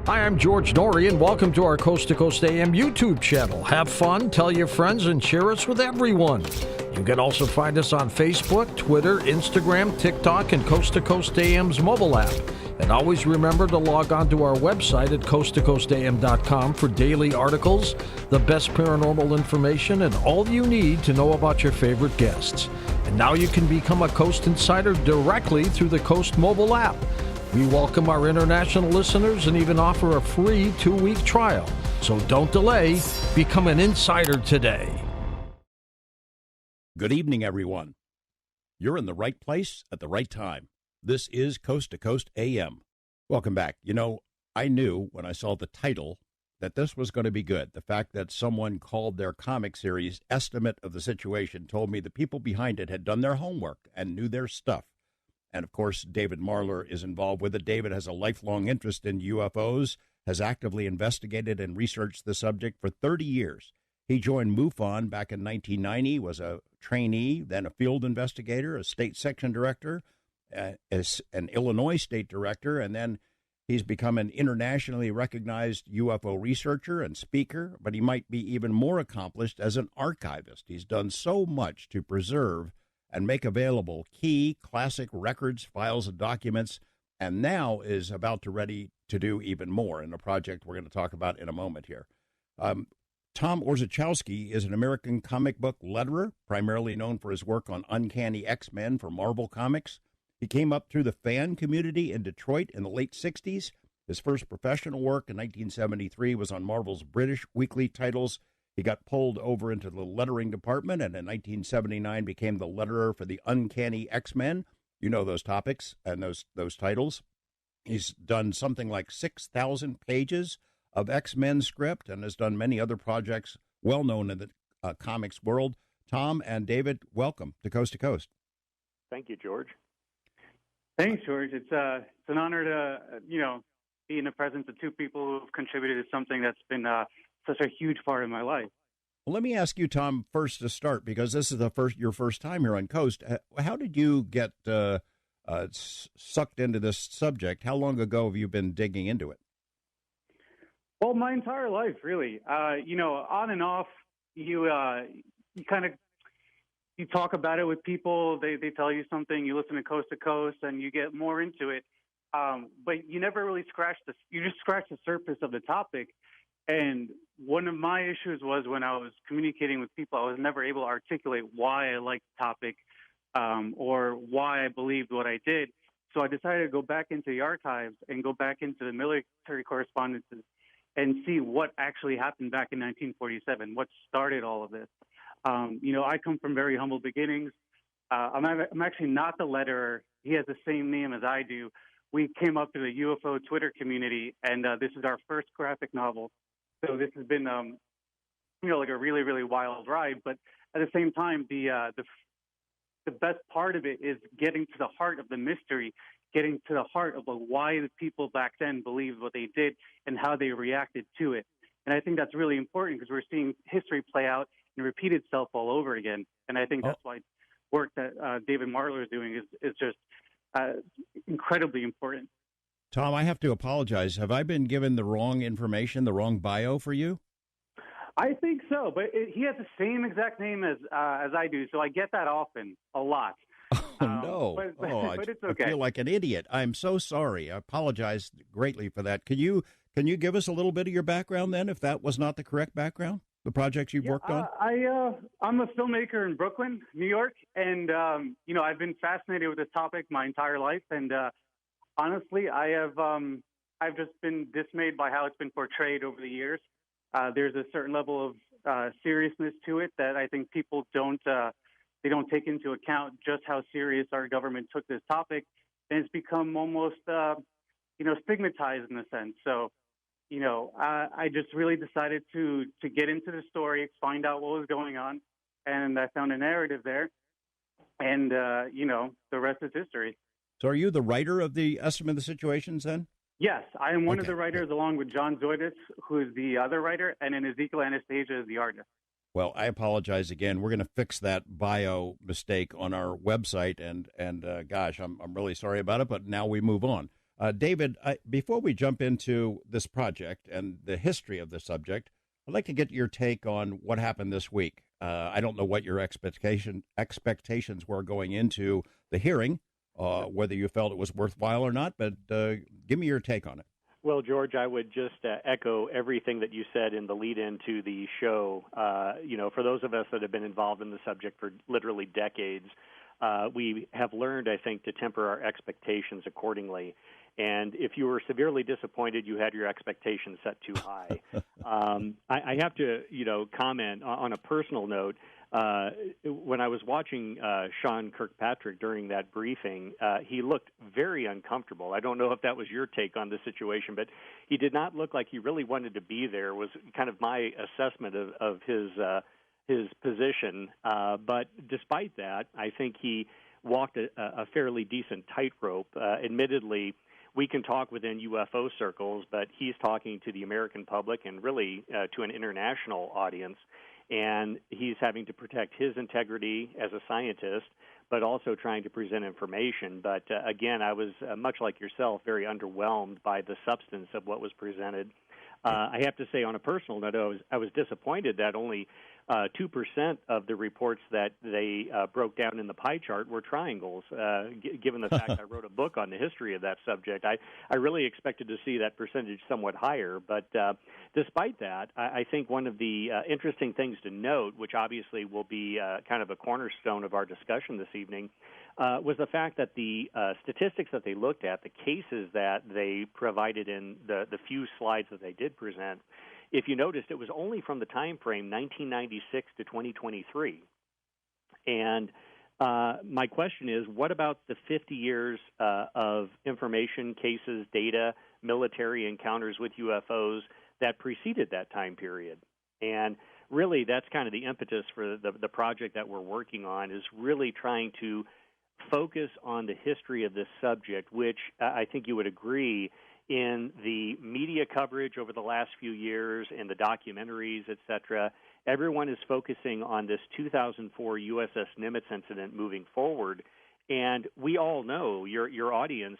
Hi, I'm George Norrie, and welcome to our Coast to Coast AM YouTube channel. Have fun, tell your friends, and share us with everyone. You can also find us on Facebook, Twitter, Instagram, TikTok, and Coast to Coast AM's mobile app. And always remember to log on to our website at coasttocoastam.com for daily articles, the best paranormal information, and all you need to know about your favorite guests. And now you can become a Coast Insider directly through the Coast mobile app. We welcome our international listeners and even offer a free 2-week trial. So don't delay. Become an insider today. Good evening, everyone. You're in the right place at the right time. This is Coast to Coast AM. Welcome back. You know, I knew when I saw the title that this was going to be good. The fact that someone called their comic series Estimate of the Situation told me the people behind it had done their homework and knew their stuff. And, of course, David Marler is involved with it. David has a lifelong interest in UFOs, has actively investigated and researched the subject for 30 years. He joined MUFON back in 1990, was a trainee, then a field investigator, a state section director, as an Illinois state director, and then he's become an internationally recognized UFO researcher and speaker, but he might be even more accomplished as an archivist. He's done so much to preserve and make available key classic records, files, and documents, and now is about to ready to do even more in a project we're going to talk about in a moment here. Tom Orzechowski is an American comic book letterer, primarily known for his work on Uncanny X-Men for Marvel Comics. He came up through the fan community in Detroit in the late 60s. His first professional work in 1973 was on Marvel's British weekly titles. He got pulled over into the lettering department and in 1979 became the letterer for the Uncanny X-Men. You know those topics and those titles. He's done something like 6,000 pages of X-Men script and has done many other projects well known in the comics world. Tom and David, welcome to Coast. Thank you, George. Thanks, George. It's an honor to be in the presence of two people who've contributed to something that's been such a huge part of my life. Well, let me ask you, Tom, first to start, because this is your first time here on Coast. How did you get sucked into this subject? How long ago have you been digging into it? Well, my entire life, really. On and off, you talk about it with people. They tell you something. You listen to Coast, and you get more into it. But you never really you just scratch the surface of the topic. And one of my issues was when I was communicating with people, I was never able to articulate why I liked the topic or why I believed what I did. So I decided to go back into the archives and go back into the military correspondences and see what actually happened back in 1947, what started all of this. I come from very humble beginnings. I'm actually not the letterer. He has the same name as I do. We came up through the UFO Twitter community, and this is our first graphic novel. So this has been, like a really, really wild ride. But at the same time, the best part of it is getting to the heart of the mystery, getting to the heart of why the people back then believed what they did and how they reacted to it. And I think that's really important because we're seeing history play out and repeat itself all over again. And I think that's why work that David Marler is doing is just incredibly important. Tom, I have to apologize. Have I been given the wrong information, the wrong bio for you? I think so, but he has the same exact name as I do, so I get that often, a lot. Oh, no. But it's okay. I feel like an idiot. I'm so sorry. I apologize greatly for that. Can you give us a little bit of your background then, if that was not the correct background, the projects you've worked on? I'm a filmmaker in Brooklyn, New York, and, I've been fascinated with this topic my entire life, and honestly, I've just been dismayed by how it's been portrayed over the years. There's a certain level of seriousness to it that I think people don't take into account just how serious our government took this topic, and it's become almost stigmatized in a sense. So, I just really decided to get into the story, find out what was going on, and I found a narrative there, and the rest is history. So are you the writer of the Estimate of the Situations then? Yes, I am one of the writers along with John Zoidis, who is the other writer, and then Ezekiel Anastasia is the artist. Well, I apologize again. We're going to fix that bio mistake on our website, and gosh, I'm really sorry about it, but now we move on. David, before we jump into this project and the history of the subject, I'd like to get your take on what happened this week. I don't know what your expectations were going into the hearing, whether you felt it was worthwhile or not, but give me your take on it. Well, George, I would just echo everything that you said in the lead-in to the show. For those of us that have been involved in the subject for literally decades, we have learned, I think, to temper our expectations accordingly. And if you were severely disappointed, you had your expectations set too high. I have to, comment on a personal note. When I was watching Sean Kirkpatrick during that briefing, he looked very uncomfortable. I don't know if that was your take on the situation, but he did not look like he really wanted to be there, was kind of my assessment of his position. But despite that, I think he walked a fairly decent tightrope. Admittedly, we can talk within UFO circles, but he's talking to the American public and really to an international audience. And he's having to protect his integrity as a scientist, but also trying to present information. But again, I was, much like yourself, very underwhelmed by the substance of what was presented. I have to say, on a personal note, I was disappointed that only 2% of the reports that they broke down in the pie chart were triangles. Given the fact I wrote a book on the history of that subject, I really expected to see that percentage somewhat higher. But despite that, I think one of the interesting things to note, which obviously will be kind of a cornerstone of our discussion this evening, was the fact that the statistics that they looked at, the cases that they provided in the few slides that they did present, if you noticed, it was only from the time frame 1996 to 2023. And my question is, what about the 50 years of information, cases, data, military encounters with UFOs that preceded that time period? And really, that's kind of the impetus for the project that we're working on, is really trying to focus on the history of this subject, which I think you would agree, in the media coverage over the last few years, in the documentaries, et cetera, everyone is focusing on this 2004 USS Nimitz incident moving forward. And we all know, your audience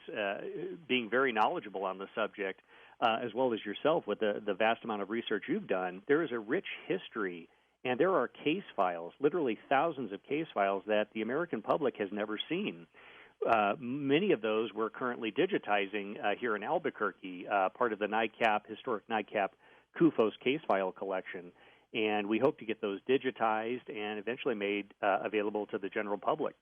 being very knowledgeable on the subject, as well as yourself with the vast amount of research you've done, there is a rich history, and there are case files, literally thousands of case files that the American public has never seen. Many of those we're currently digitizing here in Albuquerque, part of the historic NICAP CUFOS case file collection. And we hope to get those digitized and eventually made available to the general public.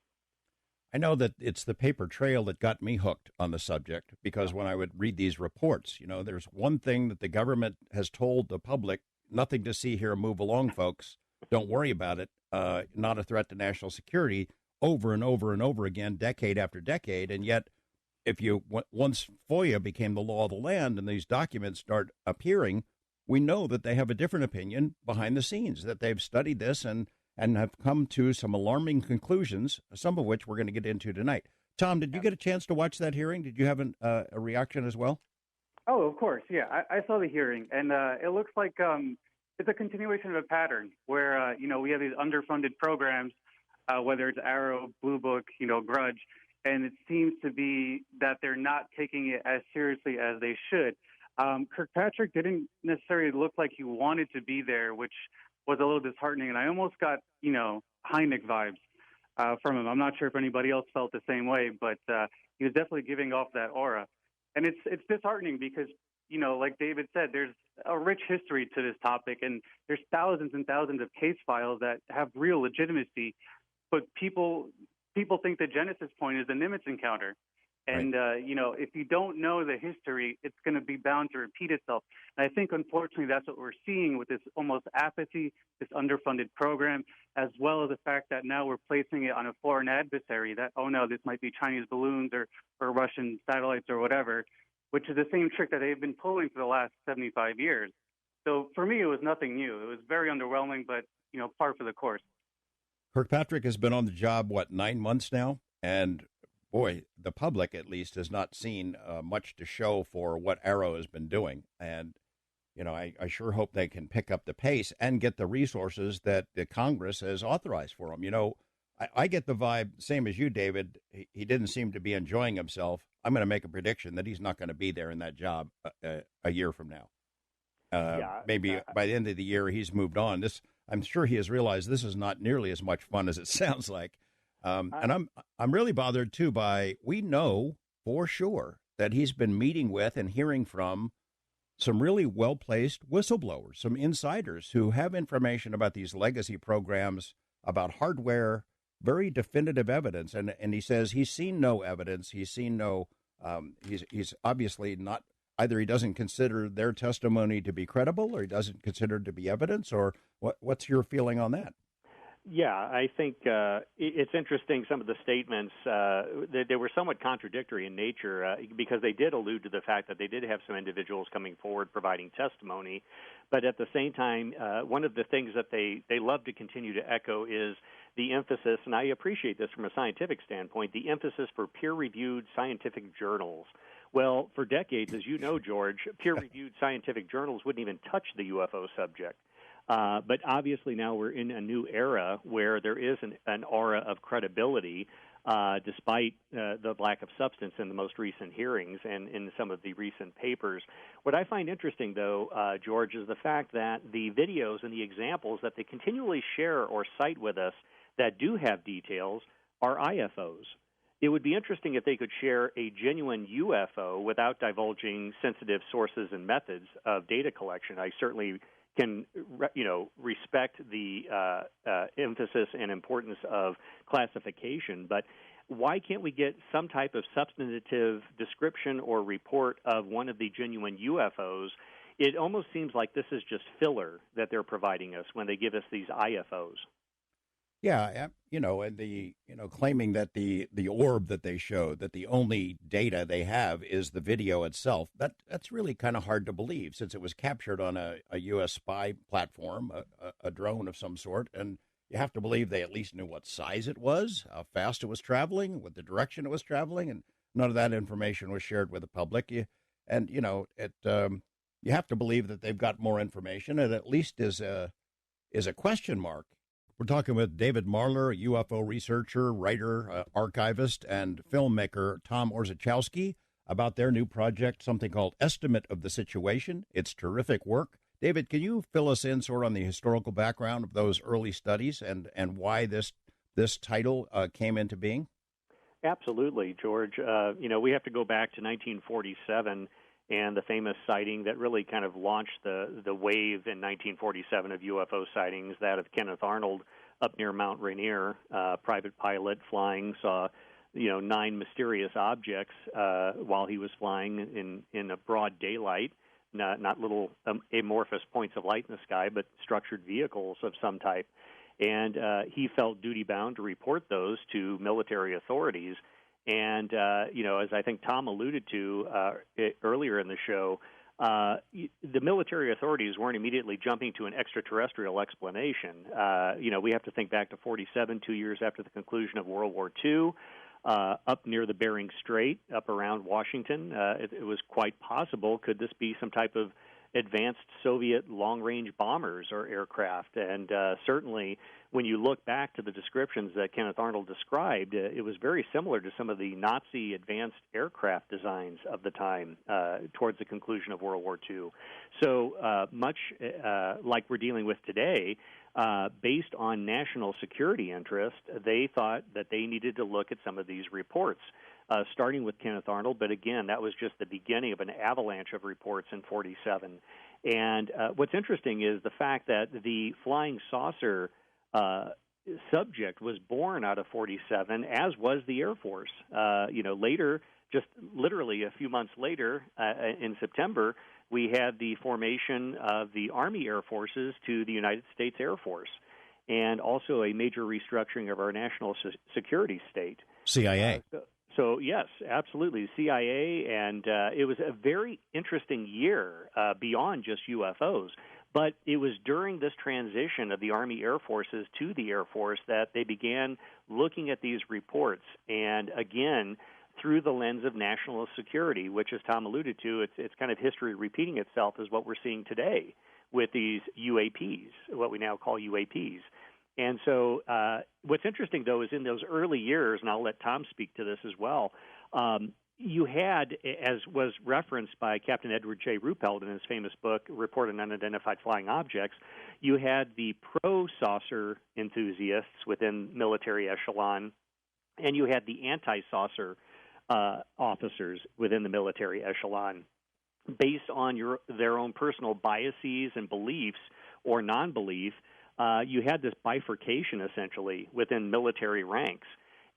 I know that it's the paper trail that got me hooked on the subject, because when I would read these reports, there's one thing that the government has told the public: nothing to see here, move along, folks. Don't worry about it. Not a threat to national security, over and over and over again, decade after decade. And yet, once FOIA became the law of the land and these documents start appearing, we know that they have a different opinion behind the scenes, that they've studied this and have come to some alarming conclusions, some of which we're going to get into tonight. Tom, did you get a chance to watch that hearing? Did you have a reaction as well? Oh, of course, yeah. I saw the hearing, and it looks like it's a continuation of a pattern where, we have these underfunded programs, whether it's Arrow, Blue Book, Grudge, and it seems to be that they're not taking it as seriously as they should. Kirkpatrick didn't necessarily look like he wanted to be there, which was a little disheartening, and I almost got, Hynek vibes from him. I'm not sure if anybody else felt the same way, but he was definitely giving off that aura. And it's disheartening because, like David said, there's a rich history to this topic, and there's thousands and thousands of case files that have real legitimacy. But people think the genesis point is the Nimitz encounter. And, right. If you don't know the history, it's going to be bound to repeat itself. And I think, unfortunately, that's what we're seeing with this almost apathy, this underfunded program, as well as the fact that now we're placing it on a foreign adversary that, oh, no, this might be Chinese balloons or Russian satellites or whatever, which is the same trick that they've been pulling for the last 75 years. So for me, it was nothing new. It was very underwhelming, but, par for the course. Kirkpatrick has been on the job, 9 months now? And boy, the public at least has not seen much to show for what Arrow has been doing. And, I sure hope they can pick up the pace and get the resources that the Congress has authorized for them. I get the vibe, same as you, David. He didn't seem to be enjoying himself. I'm going to make a prediction that he's not going to be there in that job a year from now. Maybe by the end of the year, he's moved on. I'm sure he has realized this is not nearly as much fun as it sounds like. And I'm really bothered too we know for sure that he's been meeting with and hearing from some really well-placed whistleblowers, some insiders who have information about these legacy programs, about hardware, very definitive evidence. And he says he's seen no evidence. He's seen no, he's obviously not, either he doesn't consider their testimony to be credible or he doesn't consider it to be evidence, or what's your feeling on that? Yeah, I think it's interesting, some of the statements, they were somewhat contradictory in nature because they did allude to the fact that they did have some individuals coming forward providing testimony. But at the same time, one of the things that they love to continue to echo is the emphasis, and I appreciate this from a scientific standpoint, the emphasis for peer-reviewed scientific journals. Well, for decades, as you know, George, peer-reviewed scientific journals wouldn't even touch the UFO subject. But obviously now we're in a new era where there is an aura of credibility, despite the lack of substance in the most recent hearings and in some of the recent papers. What I find interesting, though, George, is the fact that the videos and the examples that they continually share or cite with us that do have details are IFOs. It would be interesting if they could share a genuine UFO without divulging sensitive sources and methods of data collection. I certainly can, respect the emphasis and importance of classification, but why can't we get some type of substantive description or report of one of the genuine UFOs? It almost seems like this is just filler that they're providing us when they give us these IFOs. Yeah, and claiming that the orb that they showed, that the only data they have is the video itself, that's really kind of hard to believe, since it was captured on a U.S. spy platform, a drone of some sort, and you have to believe they at least knew what size it was, how fast it was traveling, what the direction it was traveling, and none of that information was shared with the public. You have to believe that they've got more information, and at least is a question mark. We're talking with David Marler, a UFO researcher, writer, archivist, and filmmaker Tom Orzechowski about their new project, something called Estimate of the Situation. It's terrific work. David, can you fill us in sort of on the historical background of those early studies and why this title came into being? Absolutely, George. We have to go back to 1947 and the famous sighting that really kind of launched the wave in 1947 of UFO sightings, that of Kenneth Arnold up near Mount Rainier, private pilot flying, saw 9 mysterious objects while he was flying in a broad daylight, not little amorphous points of light in the sky, but structured vehicles of some type. And he felt duty-bound to report those to military authorities. And, as I think Tom alluded to earlier in the show, the military authorities weren't immediately jumping to an extraterrestrial explanation. We have to think back to 47, 2 years after the conclusion of World War II, up near the Bering Strait, up around Washington. It was quite possible, could this be some type of advanced Soviet long-range bombers or aircraft? And certainly, when you look back to the descriptions that Kenneth Arnold described, it was very similar to some of the Nazi advanced aircraft designs of the time towards the conclusion of World War II. So much like we're dealing with today, based on national security interest, they thought that they needed to look at some of these reports. Starting with Kenneth Arnold, but again, that was just the beginning of an avalanche of reports in 47. And what's interesting is the fact that the flying saucer subject was born out of 47, as was the Air Force. Later, just literally a few months later, in September, we had the formation of the Army Air Forces to the United States Air Force, and also a major restructuring of our national security state. CIA. So, yes, absolutely, CIA, and it was a very interesting year beyond just UFOs. But it was during this transition of the Army Air Forces to the Air Force that they began looking at these reports, and again, through the lens of national security, which, as Tom alluded to, it's kind of history repeating itself, is what we're seeing today with these UAPs, what we now call UAPs. And so what's interesting, though, is in those early years, and I'll let Tom speak to this as well, you had, as was referenced by Captain Edward J. Ruppelt in his famous book, Report on Unidentified Flying Objects, you had the pro-saucer enthusiasts within military echelon, and you had the anti-saucer officers within the military echelon. Based on their own personal biases and beliefs or non-belief, you had this bifurcation, essentially, within military ranks.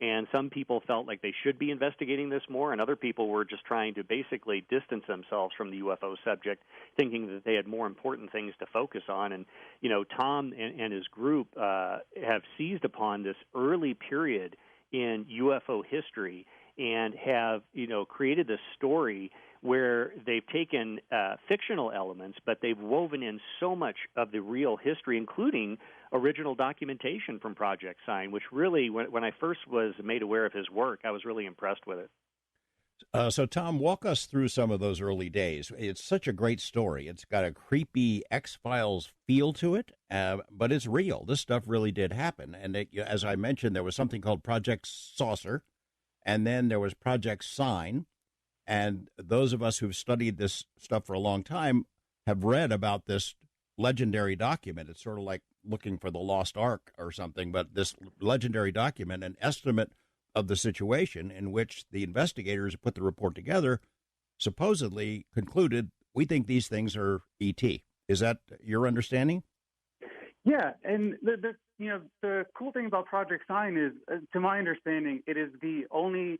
And some people felt like they should be investigating this more, and other people were just trying to basically distance themselves from the UFO subject, thinking that they had more important things to focus on. And, Tom and his group have seized upon this early period in UFO history and have, created this story where they've taken fictional elements, but they've woven in so much of the real history, including original documentation from Project Sign, which really, when I first was made aware of his work, I was really impressed with it. So, Tom, walk us through some of those early days. It's such a great story. It's got a creepy X-Files feel to it, but it's real. This stuff really did happen. And as I mentioned, there was something called Project Saucer, and then there was Project Sign. And those of us who've studied this stuff for a long time have read about this legendary document. It's sort of like looking for the lost ark or something, but this legendary document, an estimate of the situation in which the investigators who put the report together supposedly concluded, we think these things are ET. Is that your understanding? Yeah, and the cool thing about Project Sign is, to my understanding, it is the only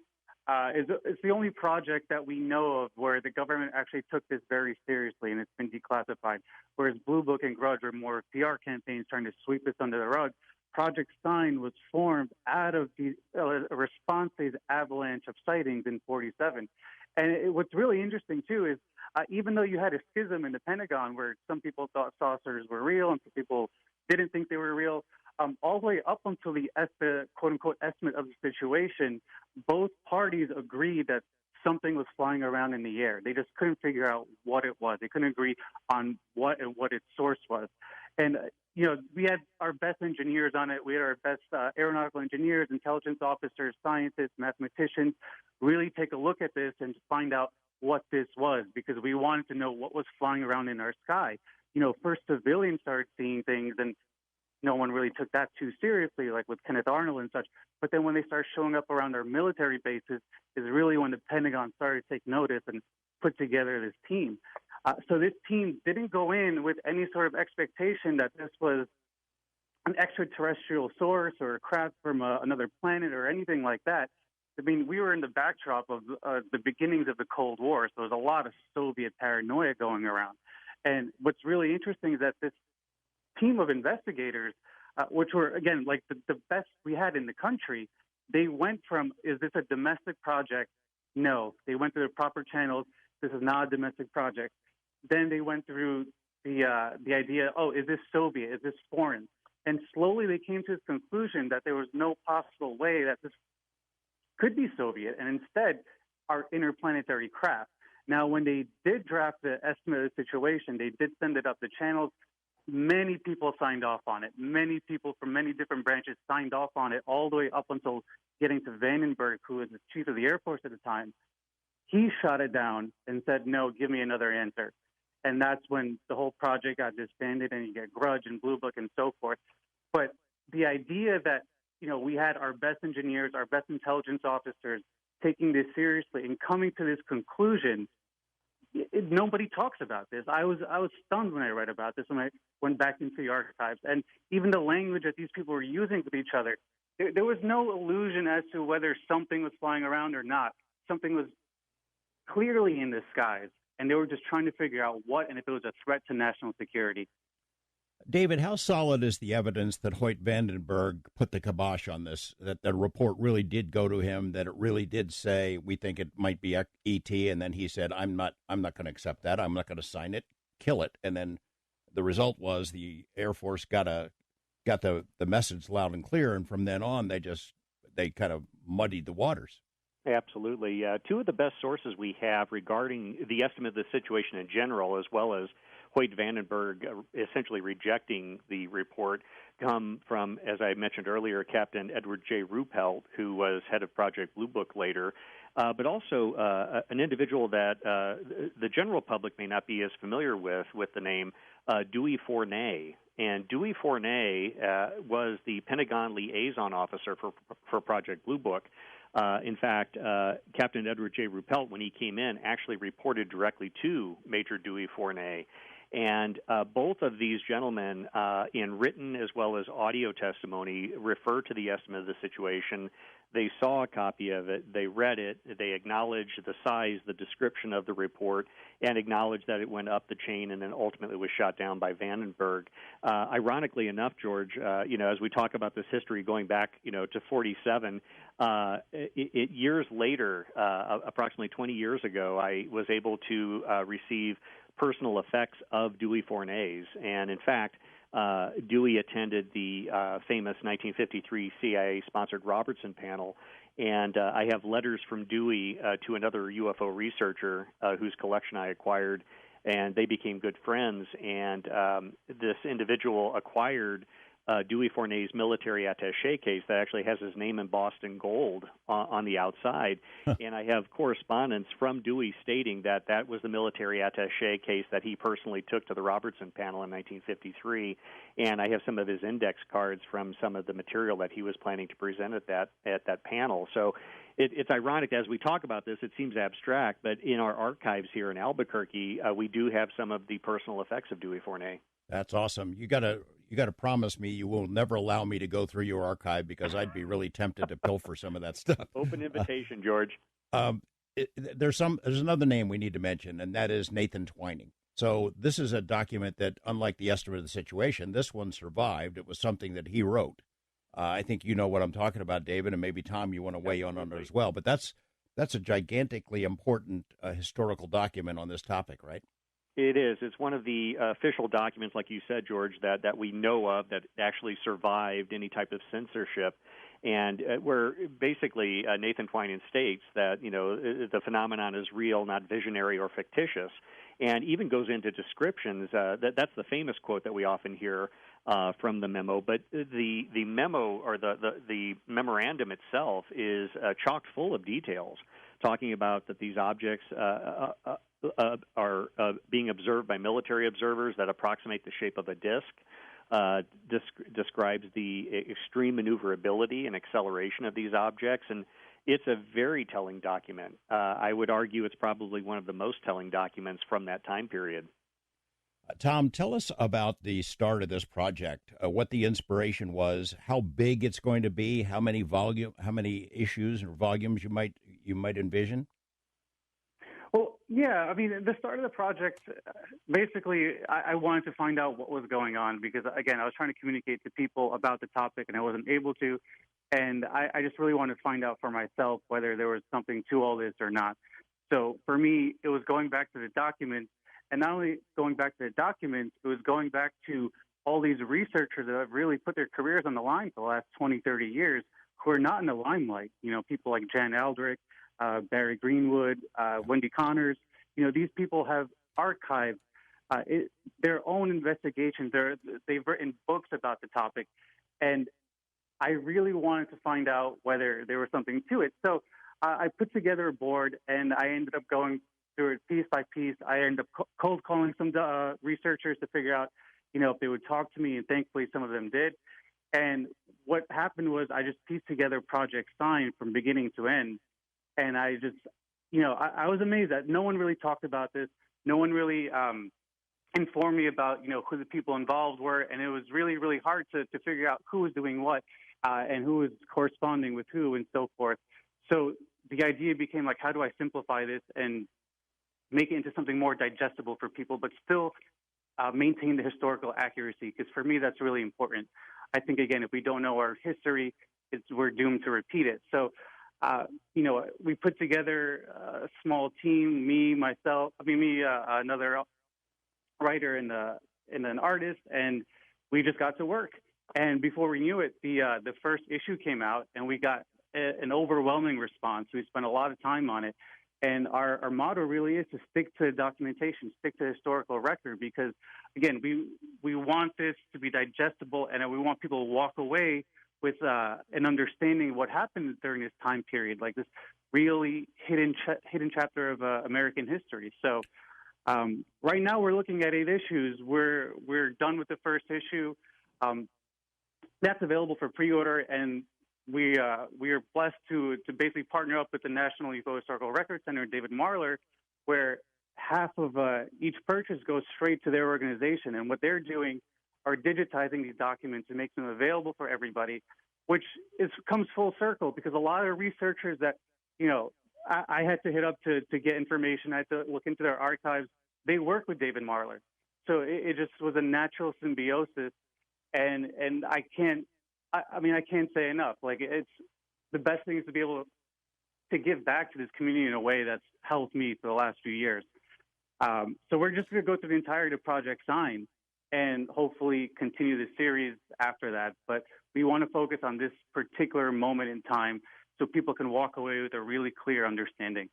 it's the only project that we know of where the government actually took this very seriously and it's been declassified. Whereas Blue Book and Grudge were more PR campaigns trying to sweep this under the rug. Project Sign was formed out of a response to the avalanche of sightings in '47. And what's really interesting, too, is even though you had a schism in the Pentagon where some people thought saucers were real and some people didn't think they were real, all the way up until the quote-unquote estimate of the situation, both parties agreed that something was flying around in the air. They just couldn't figure out what it was. They couldn't agree on what its source was. And, we had our best engineers on it. We had our best aeronautical engineers, intelligence officers, scientists, mathematicians really take a look at this and find out what this was, because we wanted to know what was flying around in our sky. First civilians started seeing things, and no one really took that too seriously, like with Kenneth Arnold and such. But then when they started showing up around our military bases is really when the Pentagon started to take notice and put together this team. So this team didn't go in with any sort of expectation that this was an extraterrestrial source or a craft from another planet or anything like that. I mean, we were in the backdrop of the beginnings of the Cold War, so there was a lot of Soviet paranoia going around. And what's really interesting is that this team of investigators, which were, again, like the best we had in the country, they went from, is this a domestic project? No. They went through the proper channels. This is not a domestic project. Then they went through the idea, is this Soviet? Is this foreign? And slowly they came to this conclusion that there was no possible way that this could be Soviet, and instead are interplanetary craft. Now, when they did draft the estimate of the situation, they did send it up the channels. Many people signed off on it. Many people from many different branches signed off on it all the way up until getting to Vandenberg, who was the chief of the Air Force at the time. He shot it down and said, no, give me another answer. And that's when the whole project got disbanded and you get Grudge and Blue Book and so forth. But the idea that, we had our best engineers, our best intelligence officers taking this seriously and coming to this conclusion, nobody talks about this. I was stunned when I read about this, when I went back into the archives. And even the language that these people were using with each other, there was no illusion as to whether something was flying around or not. Something was clearly in the skies, and they were just trying to figure out what and if it was a threat to national security. David, how solid is the evidence that Hoyt Vandenberg put the kibosh on this, that the report really did go to him, that it really did say, we think it might be ET, and then he said, I'm not going to accept that, I'm not going to sign it, kill it, and then the result was the Air Force got the message loud and clear, and from then on, they kind of muddied the waters. Absolutely. Two of the best sources we have regarding the estimate of the situation in general, as well as Hoyt Vandenberg essentially rejecting the report come from, as I mentioned earlier, Captain Edward J. Ruppelt, who was head of Project Blue Book later, but also an individual that the general public may not be as familiar with the name Dewey Fournay. And Dewey Fournay was the Pentagon liaison officer for Project Blue Book. In fact, Captain Edward J. Ruppelt, when he came in, actually reported directly to Major Dewey Fournay. And both of these gentlemen, in written as well as audio testimony, refer to the estimate of the situation. They saw a copy of it, they read it, they acknowledged the size, the description of the report, and acknowledged that it went up the chain and then ultimately was shot down by Vandenberg. Ironically enough, George, as we talk about this history going back, to 47, years later, approximately 20 years ago, I was able to receive personal effects of Dewey Fournay's. And in fact, Dewey attended the famous 1953 CIA-sponsored Robertson panel, and I have letters from Dewey to another UFO researcher whose collection I acquired, and they became good friends. And this individual acquired Dewey Fournay's military attaché case that actually has his name embossed in gold on the outside. And I have correspondence from Dewey stating that that was the military attaché case that he personally took to the Robertson panel in 1953. And I have some of his index cards from some of the material that he was planning to present at that panel. So it's ironic as we talk about this, it seems abstract, but in our archives here in Albuquerque, we do have some of the personal effects of Dewey Fournay. That's awesome. You got to promise me you will never allow me to go through your archive, because I'd be really tempted to pilfer some of that stuff. Open invitation, George. There's another name we need to mention, and that is Nathan Twining. So this is a document that, unlike the estimate of the situation, this one survived. It was something that he wrote. I think you know what I'm talking about, David, and maybe Tom, you want to weigh in on it as well. But that's a gigantically important historical document on this topic, right? It is. It's one of the official documents, like you said, George, that we know of that actually survived any type of censorship. And where basically Nathan Twining states that, the phenomenon is real, not visionary or fictitious, and even goes into descriptions. That's the famous quote that we often hear from the memo. But the memo, or the memorandum itself, is chock full of details, talking about that these objects are being observed by military observers that approximate the shape of a disc. Describes the extreme maneuverability and acceleration of these objects, and it's a very telling document. I would argue it's probably one of the most telling documents from that time period. Tom, tell us about the start of this project, what the inspiration was, how big it's going to be, how many issues or volumes you might envision. Well, yeah, I mean, the start of the project, basically, I wanted to find out what was going on because, again, I was trying to communicate to people about the topic and I wasn't able to. And I just really wanted to find out for myself whether there was something to all this or not. So for me, it was going back to the documents, and not only going back to the documents, it was going back to all these researchers that have really put their careers on the line for the last 20, 30 years who are not in the limelight. People like Jan Aldrich, Barry Greenwood, Wendy Connors. These people have archived their own investigations. They've written books about the topic, and I really wanted to find out whether there was something to it. So I put together a board, and I ended up going through it piece by piece. I ended up cold calling some researchers to figure out, if they would talk to me, and thankfully some of them did. And what happened was I just pieced together Project Sign from beginning to end. And I just, I was amazed that no one really talked about this. No one really informed me about, who the people involved were. And it was really, really hard to figure out who was doing what and who was corresponding with who and so forth. So the idea became like, how do I simplify this and make it into something more digestible for people, but still maintain the historical accuracy? Because for me, that's really important. I think, again, if we don't know our history, we're doomed to repeat it. So, we put together a small team, another writer and an artist, and we just got to work. And before we knew it, the first issue came out, and we got an overwhelming response. We spent a lot of time on it, And our motto really is to stick to documentation, stick to historical record, because, again, we want this to be digestible, and we want people to walk away with an understanding of what happened during this time period, like this really hidden chapter of American history. So right now we're looking at 8 issues. We're done with the first issue. That's available for pre-order, and we are blessed to basically partner up with the National UFO Historical Record Center, David Marler, where half of each purchase goes straight to their organization. And what they're doing are digitizing these documents and make them available for everybody, which comes full circle, because a lot of researchers that, I had to hit up to get information, I had to look into their archives, they work with David Marler. So it just was a natural symbiosis. And I can't say enough. Like, it's the best thing is to be able to give back to this community in a way that's helped me for the last few years. So we're just going to go through the entirety of Project Sign and hopefully continue the series after that. But we want to focus on this particular moment in time so people can walk away with a really clear understanding.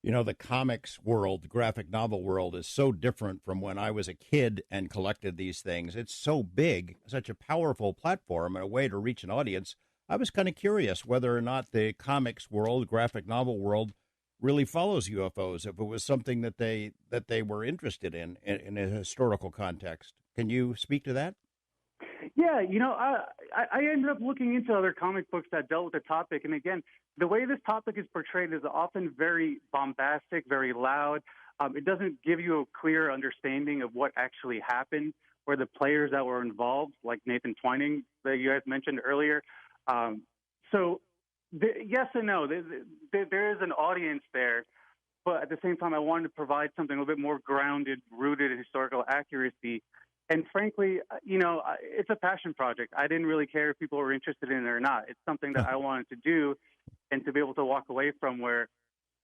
The comics world, the graphic novel world is so different from when I was a kid and collected these things. It's so big, such a powerful platform and a way to reach an audience. I was kind of curious whether or not the comics world, graphic novel world, really follows UFOs, if it was something that they were interested in a historical context. Can you speak to that? Yeah, I ended up looking into other comic books that dealt with the topic. And again, the way this topic is portrayed is often very bombastic, very loud. It doesn't give you a clear understanding of what actually happened, or the players that were involved, like Nathan Twining that you guys mentioned earlier. Yes and no. There is an audience there, but at the same time, I wanted to provide something a little bit more grounded, rooted in historical accuracy. And frankly, it's a passion project. I didn't really care if people were interested in it or not. It's something that I wanted to do, and to be able to walk away from, where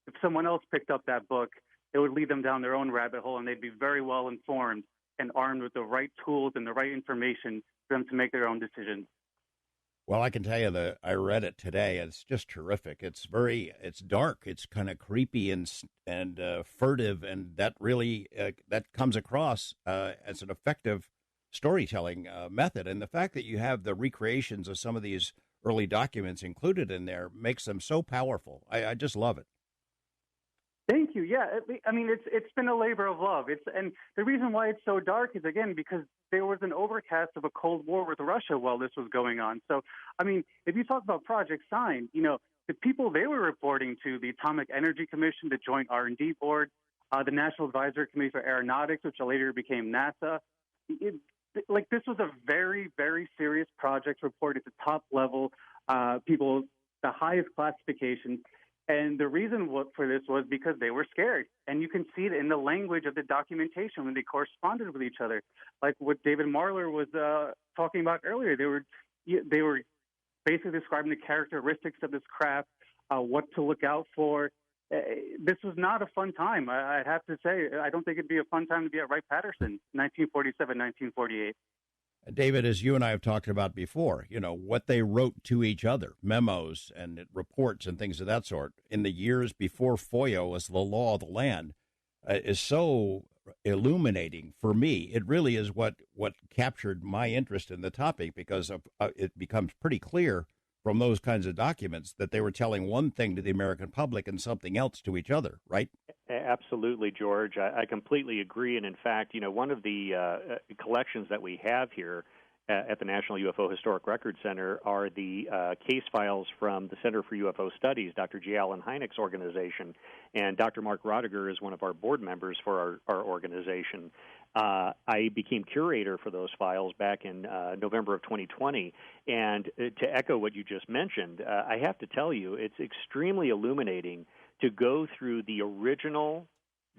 if someone else picked up that book, it would lead them down their own rabbit hole, and they'd be very well informed and armed with the right tools and the right information for them to make their own decisions. Well, I can tell you that I read it today. It's just terrific. It's dark. It's kind of creepy and furtive, and that really that comes across as an effective storytelling method. And the fact that you have the recreations of some of these early documents included in there makes them so powerful. I just love it. Thank you. Yeah, it's been a labor of love. And the reason why it's so dark is, again, because there was an overcast of a Cold War with Russia while this was going on. So, if you talk about Project Sign, the people they were reporting to, the Atomic Energy Commission, the Joint R&D Board, the National Advisory Committee for Aeronautics, which later became NASA. This was a very, very serious project reported to top level people, the highest classification. And the reason for this was because they were scared. And you can see it in the language of the documentation when they corresponded with each other. Like what David Marler was talking about earlier. They were basically describing the characteristics of this craft, what to look out for. This was not a fun time. I have to say, I don't think it'd be a fun time to be at Wright-Patterson, 1947, 1948. David, as you and I have talked about before, what they wrote to each other, memos and reports and things of that sort, in the years before FOIA was the law of the land, is so illuminating for me. It really is what captured my interest in the topic, because it becomes pretty clear from those kinds of documents that they were telling one thing to the American public and something else to each other, right? Absolutely, George. I completely agree. And in fact, one of the collections that we have here at the National UFO Historic Record Center are the case files from the Center for UFO Studies, Dr. J. Allen Hynek's organization. And Dr. Mark Rodiger is one of our board members for our organization. I became curator for those files back in November of 2020. And to echo what you just mentioned, I have to tell you, it's extremely illuminating to go through the original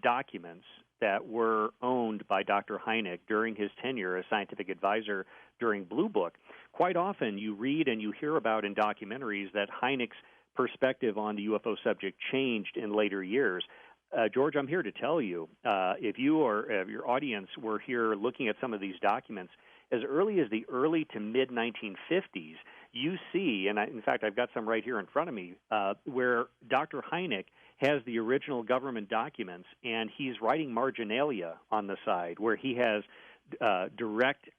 documents that were owned by Dr. Hynek during his tenure as scientific advisor during Blue Book. Quite often you read and you hear about in documentaries that Hynek's perspective on the UFO subject changed in later years. George, I'm here to tell you, if you or your audience were here looking at some of these documents, as early as the early to mid-1950s, you see, and in fact I've got some right here in front of me, where Dr. Hynek has the original government documents, and he's writing marginalia on the side where he has direct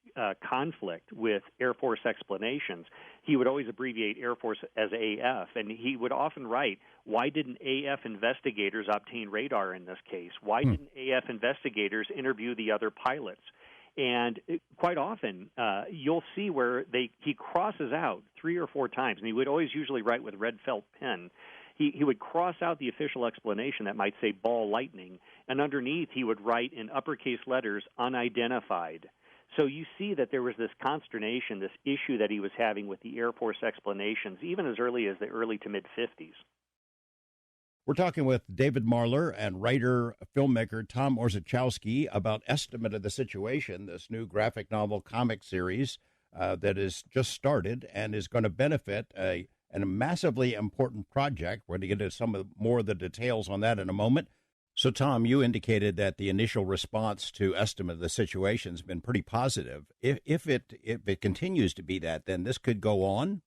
conflict with Air Force explanations. He would always abbreviate Air Force as AF, and he would often write, why didn't AF investigators obtain radar in this case? Why didn't AF investigators interview the other pilots? And quite often, you'll see where he crosses out 3 or 4 times, and he would always usually write with red felt pen. He would cross out the official explanation that might say ball lightning, and underneath he would write in uppercase letters, unidentified. So you see that there was this consternation, this issue that he was having with the Air Force explanations, even as early as the early to mid-50s. We're talking with David Marler and writer, filmmaker Tom Orzechowski about Estimate of the Situation, this new graphic novel comic series that is just started and is going to benefit a massively important project. We're going to get into more of the details on that in a moment. So, Tom, you indicated that the initial response to Estimate of the Situation has been pretty positive. If it continues to be that, then this could go on?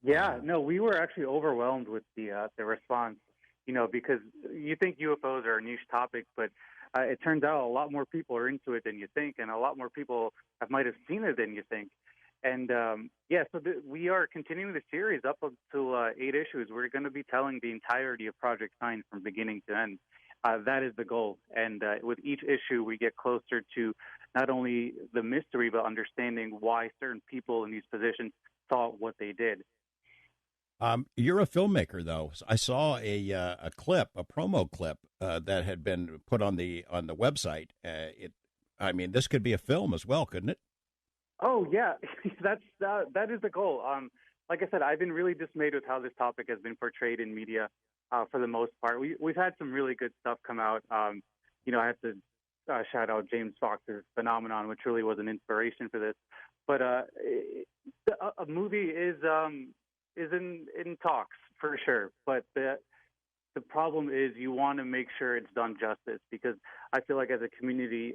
Yeah, no, we were actually overwhelmed with the response, because you think UFOs are a niche topic, but it turns out a lot more people are into it than you think, and a lot more people might have seen it than you think. And, we are continuing the series up until 8 issues. We're going to be telling the entirety of Project Sign from beginning to end. That is the goal. And with each issue, we get closer to not only the mystery, but understanding why certain people in these positions thought what they did. You're a filmmaker, though. I saw a promo clip that had been put on the website. This could be a film as well, couldn't it? Oh yeah, that is the goal. Like I said, I've been really dismayed with how this topic has been portrayed in media. For the most part, we've had some really good stuff come out. I have to shout out James Fox's Phenomenon, which really was an inspiration for this. But a movie is in talks for sure. But the problem is you want to make sure it's done justice, because I feel like as a community,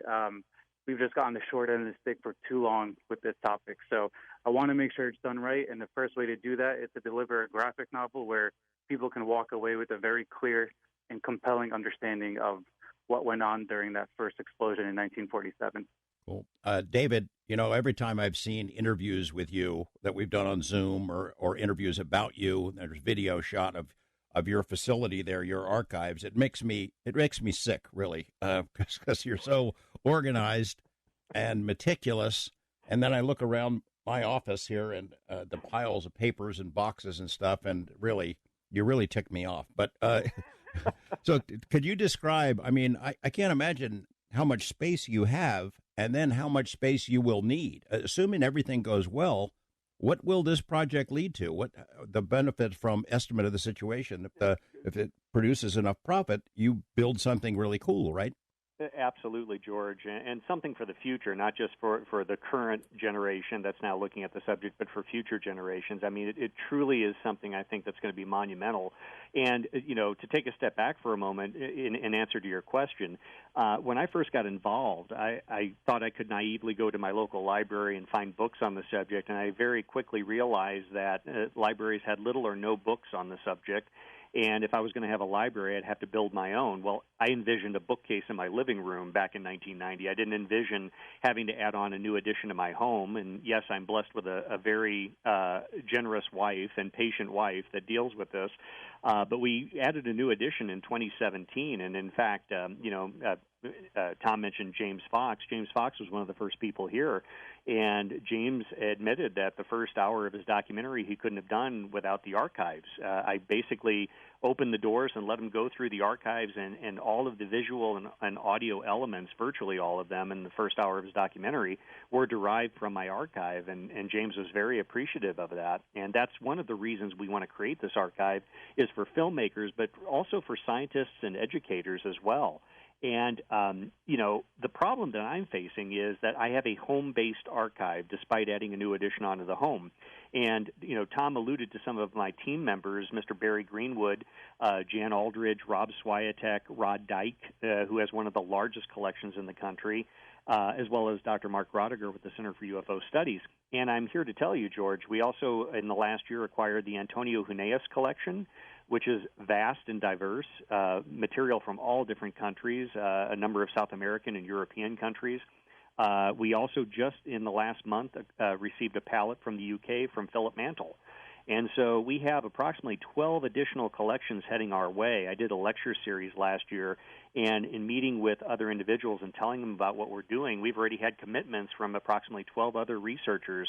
we've just gotten the short end of the stick for too long with this topic. So I want to make sure it's done right, and the first way to do that is to deliver a graphic novel where people can walk away with a very clear and compelling understanding of what went on during that first explosion in 1947. Cool. David, every time I've seen interviews with you that we've done on Zoom or interviews about you, there's video shot of your facility there, your archives. It makes me sick, really, because you're so organized and meticulous. And then I look around my office here and the piles of papers and boxes and stuff, and you really tick me off. But so could you describe, I can't imagine how much space you have and then how much space you will need. Assuming everything goes well, what will this project lead to? What the benefit from Estimate of the Situation? If it produces enough profit, you build something really cool, right? Absolutely, George, and something for the future, not just for the current generation that's now looking at the subject, but for future generations. It truly is something I think that's going to be monumental. And, to take a step back for a moment in answer to your question, when I first got involved, I thought I could naively go to my local library and find books on the subject, and I very quickly realized that libraries had little or no books on the subject. And if I was going to have a library, I'd have to build my own. Well, I envisioned a bookcase in my living room back in 1990. I didn't envision having to add on a new addition to my home. And yes, I'm blessed with a very generous wife and patient wife that deals with this. But we added a new addition in 2017. And in fact, Tom mentioned James Fox. James Fox was one of the first people here. And James admitted that the first hour of his documentary he couldn't have done without the archives. I basically opened the doors and let him go through the archives, and all of the visual and audio elements, virtually all of them in the first hour of his documentary, were derived from my archive. And James was very appreciative of that. And that's one of the reasons we want to create this archive, is for filmmakers, but also for scientists and educators as well. And, the problem that I'm facing is that I have a home-based archive despite adding a new addition onto the home. And, Tom alluded to some of my team members, Mr. Barry Greenwood, Jan Aldridge, Rob Swiatek, Rod Dyke, who has one of the largest collections in the country, as well as Dr. Mark Rodiger with the Center for UFO Studies. And I'm here to tell you, George, we also, in the last year, acquired the Antonio Huneeus collection, which is vast and diverse, material from all different countries, a number of South American and European countries. We also just in the last month received a pallet from the UK from Philip Mantle. And so we have approximately 12 additional collections heading our way. I did a lecture series last year, and in meeting with other individuals and telling them about what we're doing, we've already had commitments from approximately 12 other researchers,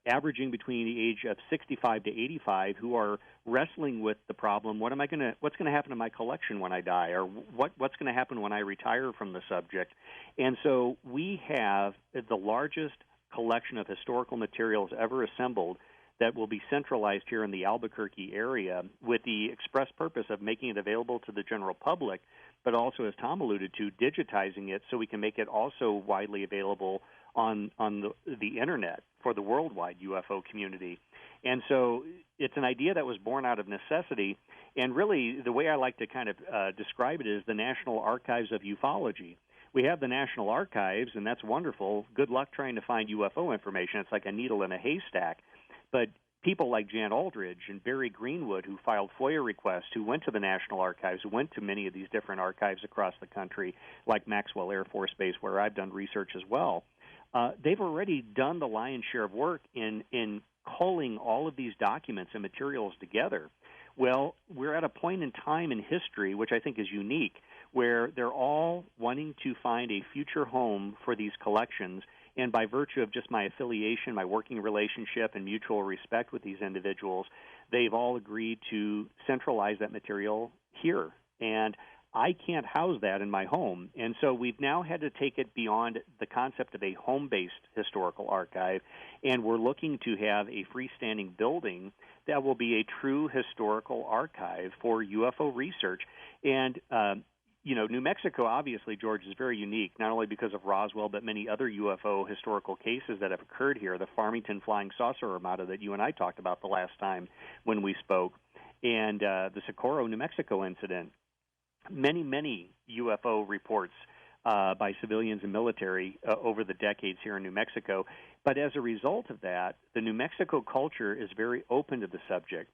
averaging between the age of 65 to 85, who are wrestling with the problem: what's going to happen to my collection when I die, or what's going to happen when I retire from the subject? And so we have the largest collection of historical materials ever assembled that will be centralized here in the Albuquerque area, with the express purpose of making it available to the general public, but also, as Tom alluded to, digitizing it so we can make it also widely available on the internet for the worldwide UFO community. And so it's an idea that was born out of necessity, and really the way I like to kind of describe it is the National Archives of Ufology. We have the National Archives, and that's wonderful. Good luck trying to find UFO information. It's like a needle in a haystack. But people like Jan Aldridge and Barry Greenwood, who filed FOIA requests, who went to the National Archives, who went to many of these different archives across the country, like Maxwell Air Force Base, where I've done research as well, they've already done the lion's share of work in culling all of these documents and materials together. Well, we're at a point in time in history, which I think is unique, where they're all wanting to find a future home for these collections. And by virtue of just my affiliation, my working relationship, and mutual respect with these individuals, they've all agreed to centralize that material here. And I can't house that in my home. And so we've now had to take it beyond the concept of a home-based historical archive, and we're looking to have a freestanding building that will be a true historical archive for UFO research. And New Mexico, obviously, George, is very unique, not only because of Roswell, but many other UFO historical cases that have occurred here. The Farmington Flying Saucer Armada that you and I talked about the last time when we spoke, and the Socorro, New Mexico incident. Many UFO reports by civilians and military over the decades here in New Mexico. But as a result of that, the New Mexico culture is very open to the subject.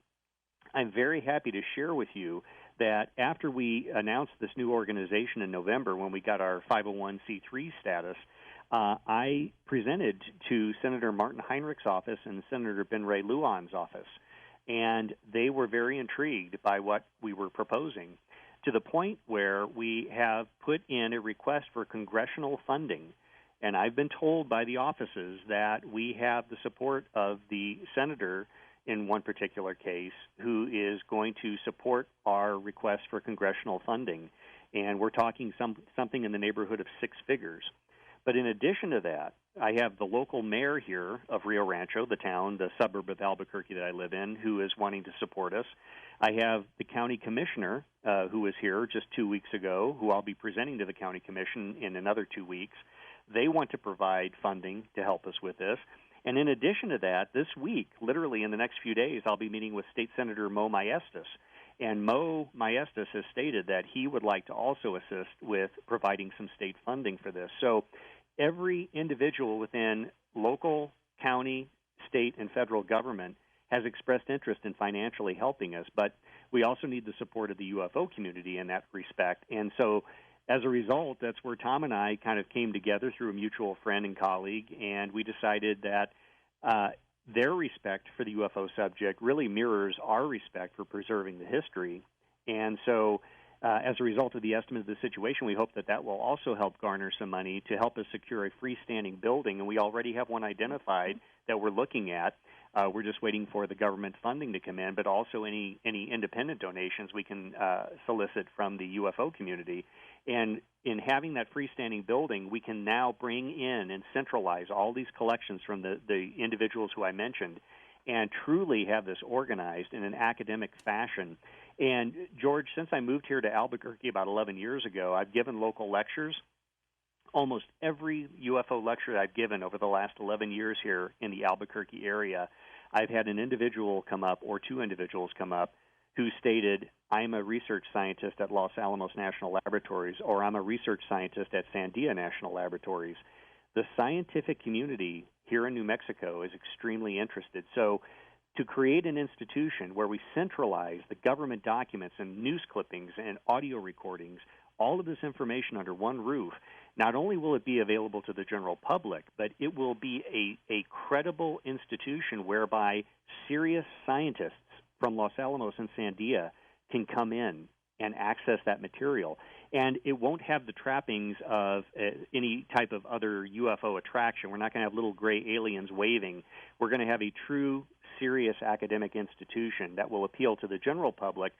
I'm very happy to share with you that after we announced this new organization in November, when we got our 501c3 status, I presented to Senator Martin Heinrich's office and Senator Ben Ray Lujan's office, and they were very intrigued by what we were proposing, to the point where we have put in a request for congressional funding. And I've been told by the offices that we have the support of the senator in one particular case, who is going to support our request for congressional funding. And we're talking something in the neighborhood of six figures. But in addition to that, I have the local mayor here of Rio Rancho, the town, the suburb of Albuquerque that I live in, who is wanting to support us. I have the county commissioner, who was here just 2 weeks ago, who I'll be presenting to the county commission in another 2 weeks. They want to provide funding to help us with this. And in addition to that, this week, literally in the next few days, I'll be meeting with State Senator Mo Maestas. And Mo Maestas has stated that he would like to also assist with providing some state funding for this. So every individual within local, county, state, and federal government has expressed interest in financially helping us. But we also need the support of the UFO community in that respect. And so as a result, that's where Tom and I kind of came together through a mutual friend and colleague, and we decided that their respect for the UFO subject really mirrors our respect for preserving the history. And so as a result of the estimate of the situation, we hope that that will also help garner some money to help us secure a freestanding building, and we already have one identified that we're looking at. We're just waiting for the government funding to come in, but also any independent donations we can solicit from the UFO community. And in having that freestanding building, we can now bring in and centralize all these collections from the individuals who I mentioned and truly have this organized in an academic fashion. And, George, since I moved here to Albuquerque about 11 years ago, I've given local lectures. Almost every UFO lecture I've given over the last 11 years here in the Albuquerque area, I've had an individual come up or two individuals come up who stated, I'm a research scientist at Los Alamos National Laboratories, or I'm a research scientist at Sandia National Laboratories. The scientific community here in New Mexico is extremely interested. So to create an institution where we centralize the government documents and news clippings and audio recordings, all of this information under one roof, not only will it be available to the general public, but it will be a credible institution whereby serious scientists from Los Alamos and Sandia can come in and access that material. And it won't have the trappings of any type of other UFO attraction. We're not going to have little gray aliens waving. We're going to have a true, serious academic institution that will appeal to the general public,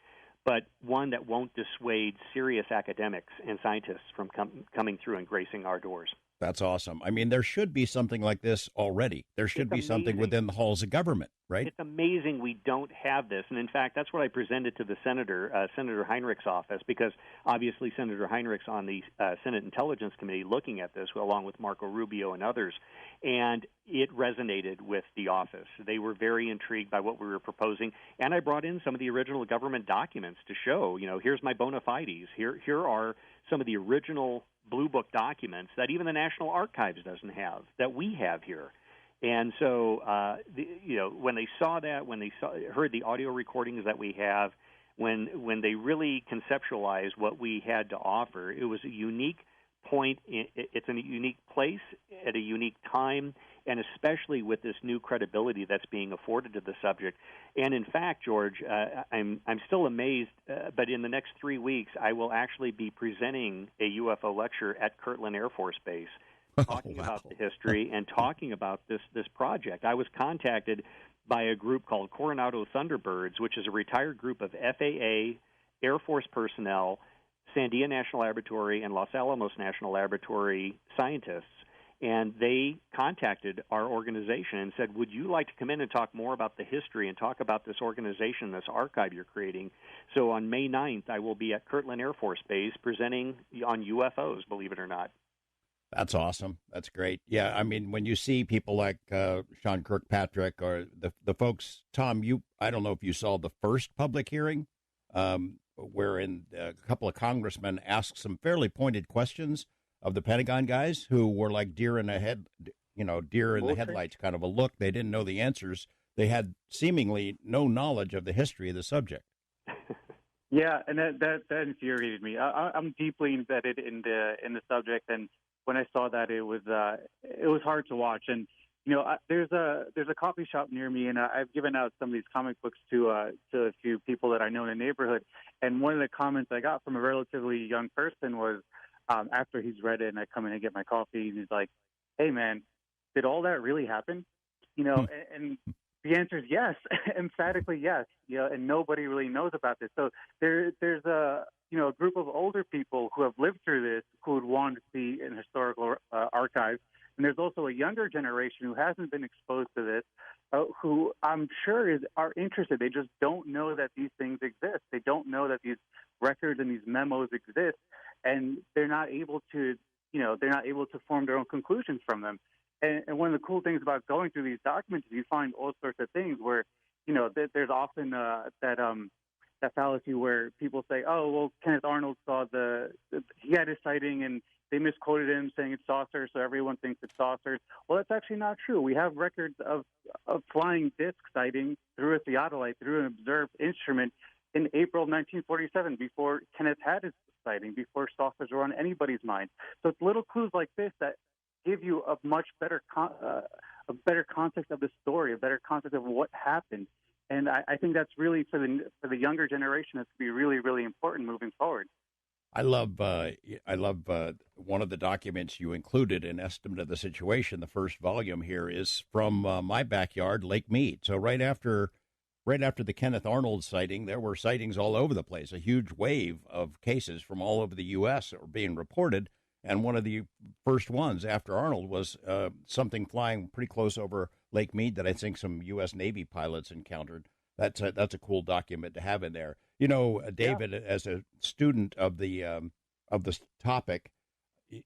but one that won't dissuade serious academics and scientists from coming through and gracing our doors. That's awesome. I mean, there should be something like this already. There should be something within the halls of government, right? It's amazing we don't have this. And in fact, that's what I presented to the senator, Senator Heinrich's office, because obviously Senator Heinrich's on the Senate Intelligence Committee looking at this, along with Marco Rubio and others. And it resonated with the office. They were very intrigued by what we were proposing. And I brought in some of the original government documents to show, here's my bona fides. Here are some of the original Blue Book documents that even the National Archives doesn't have, that we have here. And so, when they saw that, when they heard the audio recordings that we have, when they really conceptualized what we had to offer, it was a unique point. It's in a unique place at a unique time, and especially with this new credibility that's being afforded to the subject. And in fact, George, I'm still amazed, but in the next 3 weeks, I will actually be presenting a UFO lecture at Kirtland Air Force Base, talking about the history and talking about this project. I was contacted by a group called Coronado Thunderbirds, which is a retired group of FAA, Air Force personnel, Sandia National Laboratory, and Los Alamos National Laboratory scientists. And they contacted our organization and said, would you like to come in and talk more about the history and talk about this organization, this archive you're creating? So on May 9th, I will be at Kirtland Air Force Base presenting on UFOs, believe it or not. That's awesome. That's great. Yeah, I mean, when you see people like Sean Kirkpatrick or the folks, Tom, I don't know if you saw the first public hearing, wherein a couple of congressmen asked some fairly pointed questions of the Pentagon guys who were like deer in the headlights kind of a look. They didn't know the answers. They had seemingly no knowledge of the history of the subject. Yeah, and that infuriated me. I'm deeply embedded in the subject, and when I saw that, it was hard to watch. And there's a coffee shop near me, and I've given out some of these comic books to a few people that I know in the neighborhood. And one of the comments I got from a relatively young person was, after he's read it, and I come in and get my coffee, and he's like, "Hey, man, did all that really happen?" And the answer is yes, emphatically yes. And nobody really knows about this. So there's a group of older people who have lived through this who would want to see an historical archive. And there's also a younger generation who hasn't been exposed to this, who I'm sure are interested. They just don't know that these things exist. They don't know that these records and these memos exist, and they're not able to form their own conclusions from them. And one of the cool things about going through these documents is you find all sorts of things where, there's often that fallacy where people say, "Oh, well, Kenneth Arnold he had a sighting and they misquoted him saying it's saucers, so everyone thinks it's saucers." Well, that's actually not true. We have records of flying disc sightings through a theodolite, through an observed instrument in April of 1947, before Kenneth had his sighting, before saucers were on anybody's mind. So it's little clues like this that give you a much better context of the story, a better context of what happened. And I think that's really for the younger generation. That's going to be really, really important moving forward. I love one of the documents you included, an estimate of the situation. The first volume here is from my backyard, Lake Mead. So right after the Kenneth Arnold sighting, there were sightings all over the place. A huge wave of cases from all over the U.S. that were being reported. And one of the first ones after Arnold was something flying pretty close over Lake Mead that I think some U.S. Navy pilots encountered. That's a cool document to have in there. David, as a student of the topic,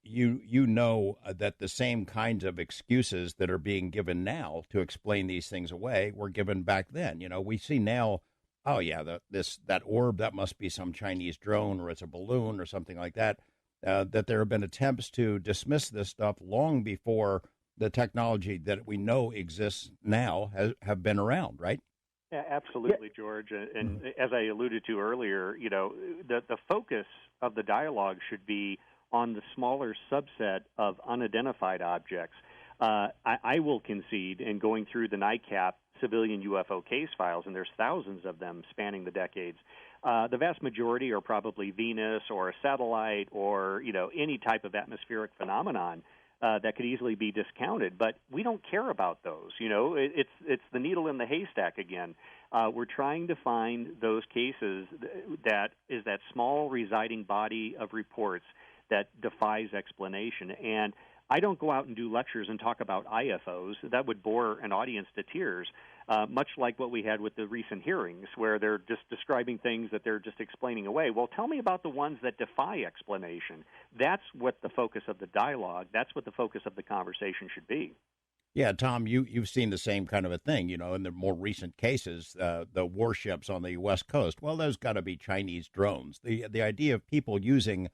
you know that the same kinds of excuses that are being given now to explain these things away were given back then. We see now, oh yeah, that orb, that must be some Chinese drone, or it's a balloon or something like that. That there have been attempts to dismiss this stuff long before the technology that we know exists now have been around, right? Absolutely, George. And as I alluded to earlier, the focus of the dialogue should be on the smaller subset of unidentified objects. I will concede in going through the NICAP civilian UFO case files, and there's thousands of them spanning the decades. The vast majority are probably Venus or a satellite or any type of atmospheric phenomenon that could easily be discounted. But we don't care about those. It's the needle in the haystack again. We're trying to find those cases that is that small residing body of reports that defies explanation. And I don't go out and do lectures and talk about IFOs. That would bore an audience to tears, much like what we had with the recent hearings where they're just describing things that they're just explaining away. Well, tell me about the ones that defy explanation. That's what the focus of the dialogue, that's what the focus of the conversation should be. Yeah, Tom, you've seen the same kind of a thing, in the more recent cases, the warships on the West Coast. Well, those got to be Chinese drones. The idea of people using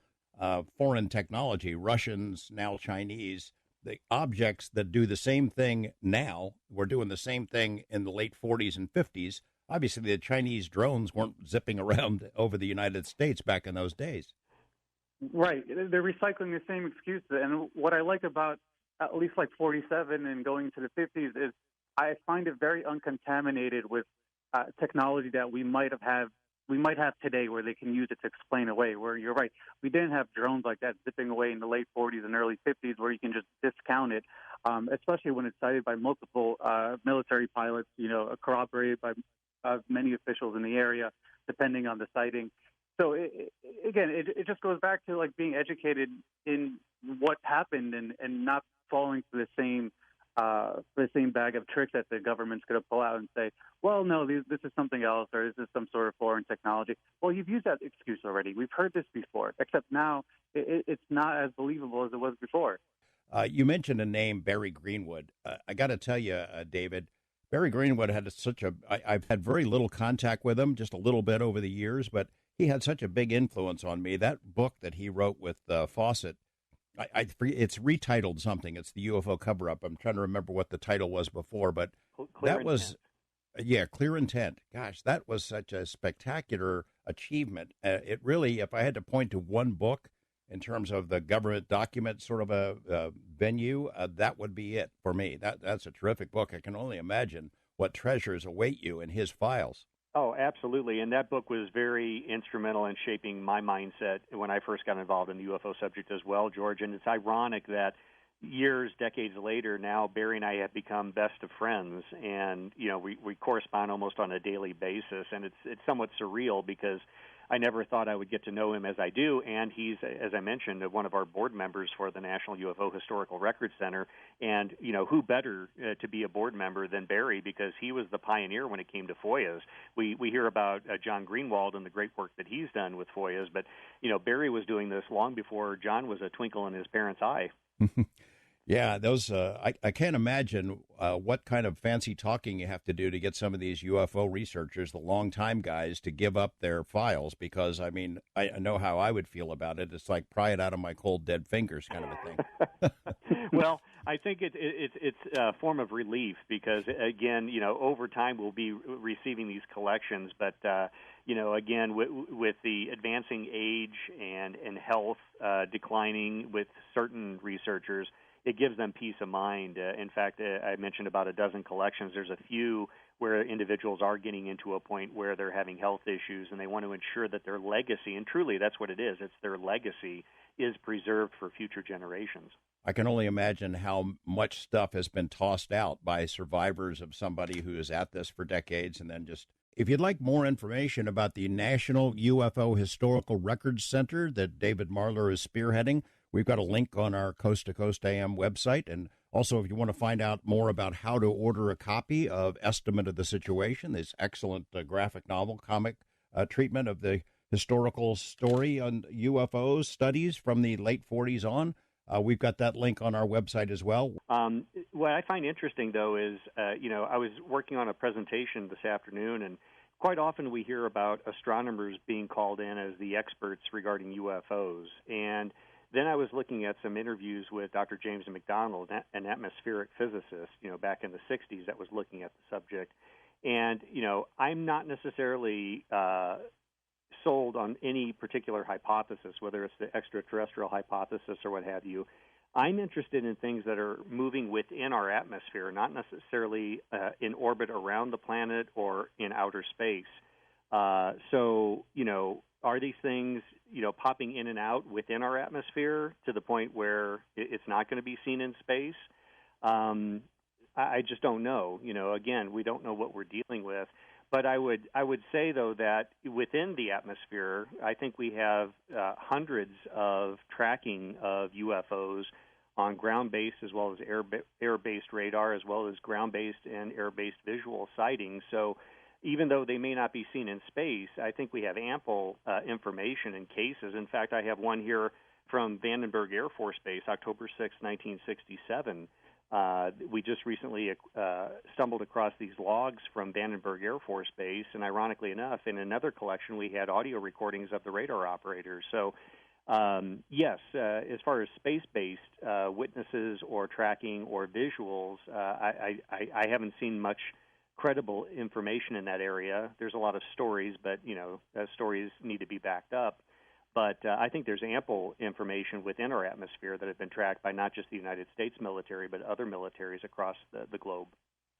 foreign technology, Russians, now Chinese, the objects that do the same thing now, were doing the same thing in the late 40s and 50s. Obviously, the Chinese drones weren't zipping around over the United States back in those days. Right. They're recycling the same excuses. And what I like about at least like 47 and going to the 50s is I find it very uncontaminated with technology that we might have today where they can use it to explain away, where you're right. We didn't have drones like that zipping away in the late 40s and early 50s where you can just discount it, especially when it's cited by multiple military pilots, corroborated by many officials in the area, depending on the sighting. So, it just goes back to like being educated in what happened and not falling for the same bag of tricks that the government's going to pull out and say, well, no, this is something else, or is this some sort of foreign technology? Well, you've used that excuse already. We've heard this before, except now it's not as believable as it was before. You mentioned a name, Barry Greenwood. I got to tell you, David, Barry Greenwood had I've had very little contact with him, just a little bit over the years, but he had such a big influence on me. That book that he wrote with Fawcett, it's retitled something. It's the UFO cover-up. I'm trying to remember what the title was before, but that was, Clear Intent. Gosh, that was such a spectacular achievement. It really, if I had to point to one book in terms of the government document sort of a venue, that would be it for me. That's a terrific book. I can only imagine what treasures await you in his files. Oh, absolutely. And that book was very instrumental in shaping my mindset when I first got involved in the UFO subject as well, George. And it's ironic that decades later, now Barry and I have become best of friends. And, we correspond almost on a daily basis. And it's somewhat surreal because I never thought I would get to know him as I do, and he's, as I mentioned, one of our board members for the National UFO Historical Records Center. And, who better to be a board member than Barry, because he was the pioneer when it came to FOIAs. We hear about John Greenwald and the great work that he's done with FOIAs, but, Barry was doing this long before John was a twinkle in his parents' eye. Yeah, those. I can't imagine what kind of fancy talking you have to do to get some of these UFO researchers, the long-time guys, to give up their files. Because I know how I would feel about it. It's like pry it out of my cold dead fingers, kind of a thing. Well, I think it's a form of relief because again, over time we'll be receiving these collections, but again, with the advancing age and health declining with certain researchers, it gives them peace of mind. In fact, I mentioned about a dozen collections. There's a few where individuals are getting into a point where they're having health issues and they want to ensure that their legacy, and truly that's what it is, it's their legacy, is preserved for future generations. I can only imagine how much stuff has been tossed out by survivors of somebody who is at this for decades and then just... If you'd like more information about the National UFO Historical Records Center that David Marler is spearheading, we've got a link on our Coast to Coast AM website. And also, if you want to find out more about how to order a copy of Estimate of the Situation, this excellent graphic novel comic treatment of the historical story on UFOs studies from the late 40s on, we've got that link on our website as well. What I find interesting, though, is, I was working on a presentation this afternoon, and quite often we hear about astronomers being called in as the experts regarding UFOs. And then I was looking at some interviews with Dr. James McDonald, an atmospheric physicist, back in the 60s that was looking at the subject. And, I'm not necessarily sold on any particular hypothesis, whether it's the extraterrestrial hypothesis or what have you. I'm interested in things that are moving within our atmosphere, not necessarily in orbit around the planet or in outer space. So, are these things, popping in and out within our atmosphere to the point where it's not going to be seen in space? I just don't know. Again, we don't know what we're dealing with. But I would say, though, that within the atmosphere, I think we have hundreds of tracking of UFOs on ground-based as well as air-based radar, as well as ground-based and air-based visual sightings. So even though they may not be seen in space, I think we have ample information and cases. In fact, I have one here from Vandenberg Air Force Base, October 6, 1967. We just recently stumbled across these logs from Vandenberg Air Force Base, and ironically enough, in another collection, we had audio recordings of the radar operators. So, yes, as far as space-based witnesses or tracking or visuals, I haven't seen much credible information in that area. There's a lot of stories, but, stories need to be backed up. But I think there's ample information within our atmosphere that have been tracked by not just the United States military, but other militaries across the globe.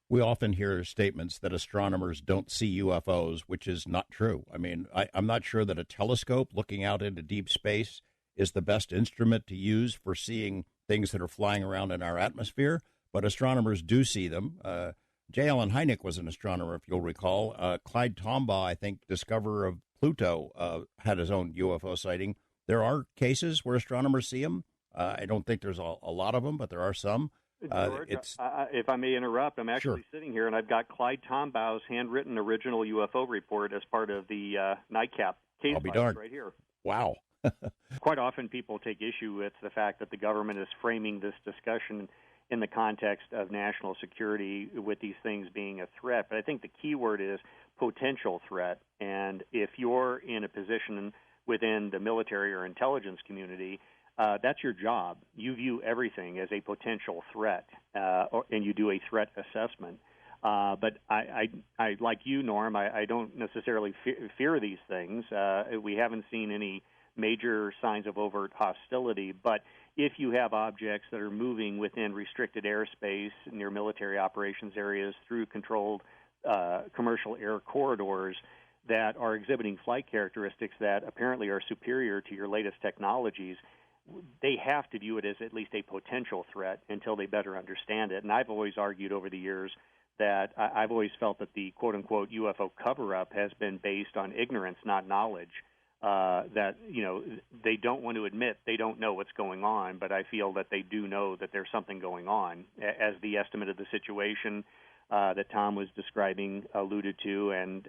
We often hear statements that astronomers don't see UFOs, which is not true. I mean, I'm not sure that a telescope looking out into deep space is the best instrument to use for seeing things that are flying around in our atmosphere, but astronomers do see them. J. Allen Hynek was an astronomer, if you'll recall. Clyde Tombaugh, I think, discoverer of Pluto, had his own UFO sighting. There are cases where astronomers see them. I don't think there's a lot of them, but there are some. George, if I may interrupt, I'm actually sitting here, and I've got Clyde Tombaugh's handwritten original UFO report as part of the NICAP case file right here. Wow. Quite often people take issue with the fact that the government is framing this discussion in the context of national security with these things being a threat. But I think the key word is potential threat. And if you're in a position within the military or intelligence community, that's your job. You view everything as a potential threat, and you do a threat assessment. But I like you, Norm, I don't necessarily fear these things. We haven't seen any major signs of overt hostility, but if you have objects that are moving within restricted airspace near military operations areas through controlled commercial air corridors that are exhibiting flight characteristics that apparently are superior to your latest technologies, they have to view it as at least a potential threat until they better understand it. And I've always argued over the years that I've always felt that the quote-unquote UFO cover-up has been based on ignorance, not knowledge. That, they don't want to admit they don't know what's going on, but I feel that they do know that there's something going on, as the estimate of the situation that Tom was describing alluded to, and,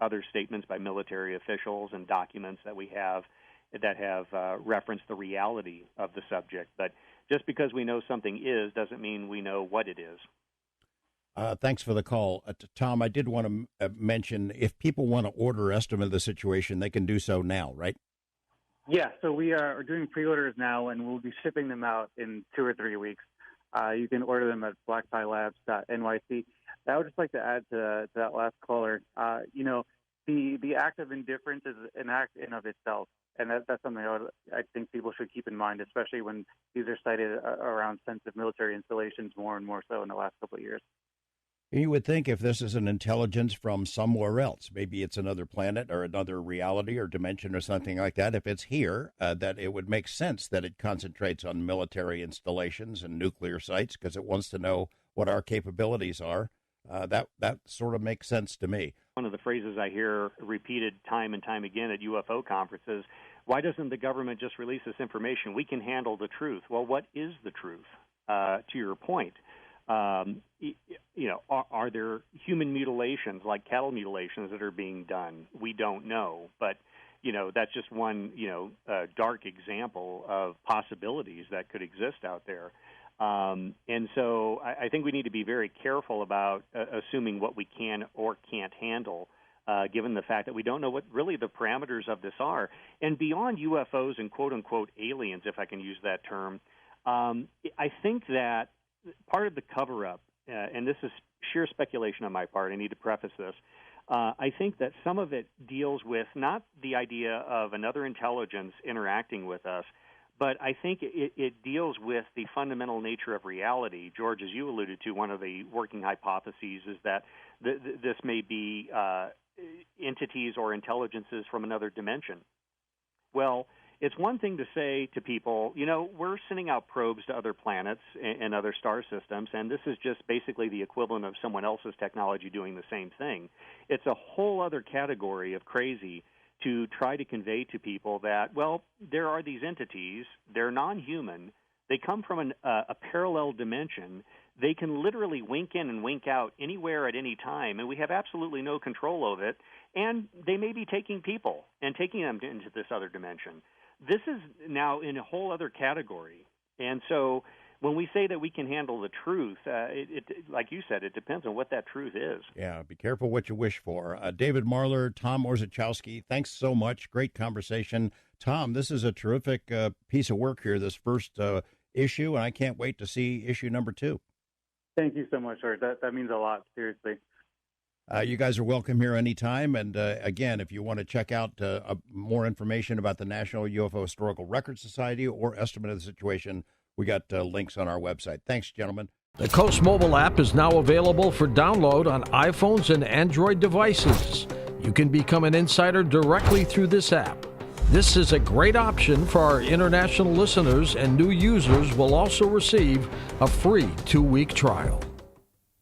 other statements by military officials and documents that we have that have referenced the reality of the subject. But just because we know something is doesn't mean we know what it is. Thanks for the call. Tom, I did want to mention, if people want to order estimate of the situation, they can do so now, right? Yeah, so we are doing pre-orders now, and we'll be shipping them out in 2 or 3 weeks. You can order them at blacktielabs.nyc. I would just like to add to that last caller, the act of indifference is an act in of itself, and that's something I think people should keep in mind, especially when these are cited around sensitive military installations more and more so in the last couple of years. You would think if this is an intelligence from somewhere else, maybe it's another planet or another reality or dimension or something like that, if it's here, that it would make sense that it concentrates on military installations and nuclear sites because it wants to know what our capabilities are. That sort of makes sense to me. One of the phrases I hear repeated time and time again at UFO conferences, why doesn't the government just release this information? We can handle the truth. Well, what is the truth? To your point. Are there human mutilations like cattle mutilations that are being done? We don't know, but that's just one dark example of possibilities that could exist out there. And so I think we need to be very careful about assuming what we can or can't handle, given the fact that we don't know what really the parameters of this are. And beyond UFOs and quote-unquote aliens, if I can use that term, I think that part of the cover-up and this is sheer speculation on my part, I need to preface this, I think that some of it deals with not the idea of another intelligence interacting with us, but I think it deals with the fundamental nature of reality. George, as you alluded to, one of the working hypotheses is that this may be entities or intelligences from another dimension. Well, it's one thing to say to people, we're sending out probes to other planets and other star systems, and this is just basically the equivalent of someone else's technology doing the same thing. It's a whole other category of crazy to try to convey to people that, well, there are these entities, they're non-human, they come from a parallel dimension, they can literally wink in and wink out anywhere at any time, and we have absolutely no control of it, and they may be taking people and taking them into this other dimension. This is now in a whole other category, and so when we say that we can handle the truth, like you said, it depends on what that truth is. Yeah, be careful what you wish for. David Marler, Tom Orzechowski, thanks so much. Great conversation. Tom, this is a terrific piece of work here, this first issue, and I can't wait to see issue number 2. Thank you so much, George. That means a lot, seriously. You guys are welcome here anytime. And again, if you want to check out more information about the National UFO Historical Record Society or estimate of the situation, we got links on our website. Thanks, gentlemen. The Coast mobile app is now available for download on iPhones and Android devices. You can become an insider directly through this app. This is a great option for our international listeners, and new users will also receive a free 2-week trial.